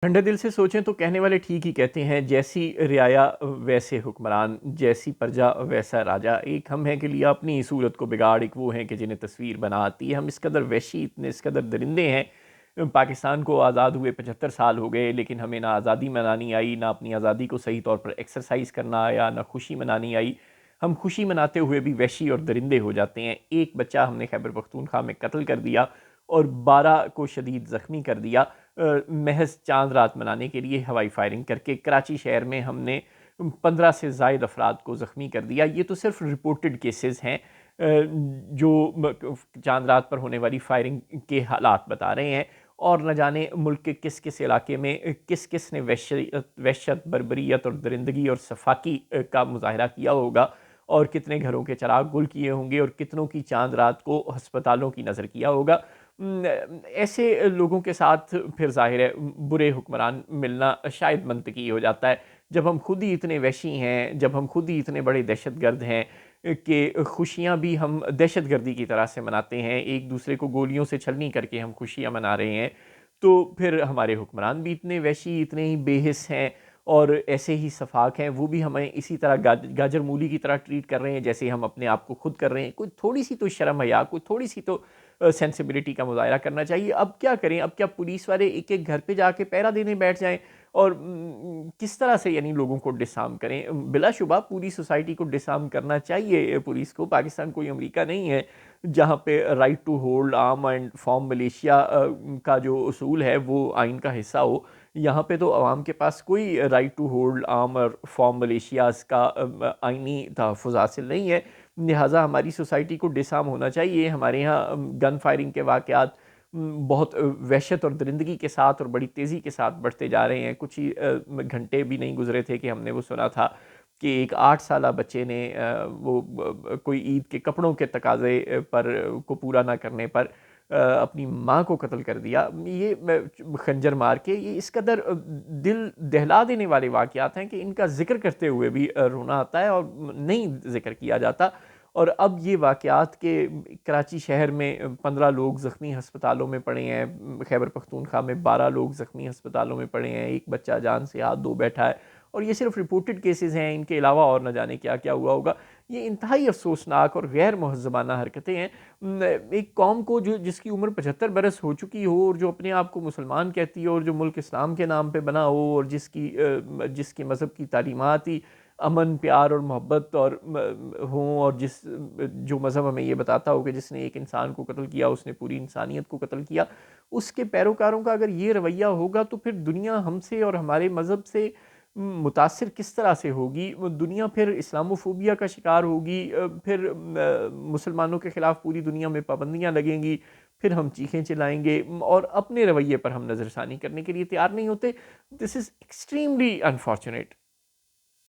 ٹھنڈے دل سے سوچیں تو کہنے والے ٹھیک ہی کہتے ہیں، جیسی رعایا ویسے حکمران، جیسی پرجا ویسا راجا۔ ایک ہم ہیں کہ لیا اپنی صورت کو بگاڑ، ایک وہ ہیں کہ جنہیں تصویر بنا آتی ہے۔ ہم اس قدر وحشی، اتنے اس قدر درندے ہیں۔ پاکستان کو آزاد ہوئے 75 سال ہو گئے، لیکن ہمیں نہ آزادی منانی آئی، نہ اپنی آزادی کو صحیح طور پر ایکسرسائز کرنا آیا، نہ خوشی منانی آئی۔ ہم خوشی مناتے ہوئے بھی وحشی اور درندے ہو جاتے ہیں۔ ایک بچہ ہم نے خیبر پختونخوا میں قتل کر دیا اور 12 کو شدید زخمی کر دیا، محض چاند رات منانے کے لیے ہوائی فائرنگ کر کے۔ کراچی شہر میں ہم نے 15 سے زائد افراد کو زخمی کر دیا۔ یہ تو صرف رپورٹڈ کیسز ہیں جو چاند رات پر ہونے والی فائرنگ کے حالات بتا رہے ہیں، اور نہ جانے ملک کے کس کس علاقے میں کس کس نے وحشت، بربریت اور درندگی اور صفاقی کا مظاہرہ کیا ہوگا، اور کتنے گھروں کے چراغ گل کیے ہوں گے، اور کتنوں کی چاند رات کو ہسپتالوں کی نظر کیا ہوگا۔ ایسے لوگوں کے ساتھ پھر ظاہر ہے برے حکمران ملنا شاید منطقی ہو جاتا ہے، جب ہم خود ہی اتنے وحشی ہیں، جب ہم خود ہی اتنے بڑے دہشت گرد ہیں کہ خوشیاں بھی ہم دہشت گردی کی طرح سے مناتے ہیں، ایک دوسرے کو گولیوں سے چھلنی کر کے ہم خوشیاں منا رہے ہیں، تو پھر ہمارے حکمران بھی اتنے وحشی، اتنے ہی بے حس ہیں، اور ایسے ہی سفاک ہیں۔ وہ بھی ہمیں اسی طرح گاجر مولی کی طرح ٹریٹ کر رہے ہیں جیسے ہم اپنے آپ کو خود کر رہے ہیں۔ کوئی تھوڑی سی تو شرم حیا، کوئی تھوڑی سی تو سینسیبلٹی کا مظاہرہ کرنا چاہیے۔ اب کیا کریں؟ اب کیا پولیس والے ایک ایک گھر پہ جا کے پہرا دینے بیٹھ جائیں، اور کس طرح سے یعنی لوگوں کو ڈسارم کریں؟ بلا شبہ پوری سوسائٹی کو ڈسارم کرنا چاہیے پولیس کو۔ پاکستان کوئی امریکہ نہیں ہے جہاں پہ right to hold arm and form militia کا جو اصول ہے وہ آئین کا حصہ ہو۔ یہاں پہ تو عوام کے پاس کوئی رائٹ ٹو ہولڈ آرم اور فارم ملیشیاز کا آئینی تحفظ حاصل نہیں ہے، لہٰذا ہماری سوسائٹی کو ڈسارم ہونا چاہیے۔ ہمارے ہاں گن فائرنگ کے واقعات بہت وحشت اور درندگی کے ساتھ اور بڑی تیزی کے ساتھ بڑھتے جا رہے ہیں۔ کچھ ہی گھنٹے بھی نہیں گزرے تھے کہ ہم نے وہ سنا تھا کہ ایک 8 سالہ بچے نے وہ کوئی عید کے کپڑوں کے تقاضے پر کو پورا نہ کرنے پر اپنی ماں کو قتل کر دیا۔ یہ خنجر مار کے، یہ اس قدر دل دہلا دینے والے واقعات ہیں کہ ان کا ذکر کرتے ہوئے بھی رونا آتا ہے اور نہیں ذکر کیا جاتا۔ اور اب یہ واقعات کے کراچی شہر میں 15 لوگ زخمی ہسپتالوں میں پڑے ہیں، خیبر پختونخوا میں 12 لوگ زخمی ہسپتالوں میں پڑے ہیں، ایک بچہ جان سے ہاتھ دھو بیٹھا ہے، اور یہ صرف رپورٹڈ کیسز ہیں، ان کے علاوہ اور نہ جانے کیا کیا ہوا ہوگا۔ یہ انتہائی افسوسناک اور غیر مہذبانہ حرکتیں ہیں۔ ایک قوم کو جس کی عمر 75 برس ہو چکی ہو، اور جو اپنے آپ کو مسلمان کہتی ہو، اور جو ملک اسلام کے نام پہ بنا ہو، اور جس کی مذہب کی تعلیمات ہی امن، پیار اور محبت اور ہوں، اور جو مذہب ہمیں یہ بتاتا ہو کہ جس نے ایک انسان کو قتل کیا اس نے پوری انسانیت کو قتل کیا، اس کے پیروکاروں کا اگر یہ رویہ ہوگا تو پھر دنیا ہم سے اور ہمارے مذہب سے متاثر کس طرح سے ہوگی؟ دنیا پھر اسلاموفوبیا کا شکار ہوگی، پھر مسلمانوں کے خلاف پوری دنیا میں پابندیاں لگیں گی، پھر ہم چیخیں چلائیں گے، اور اپنے رویے پر ہم نظر ثانی کرنے کے لیے تیار نہیں ہوتے۔ دس از ایکسٹریملی انفارچونیٹ۔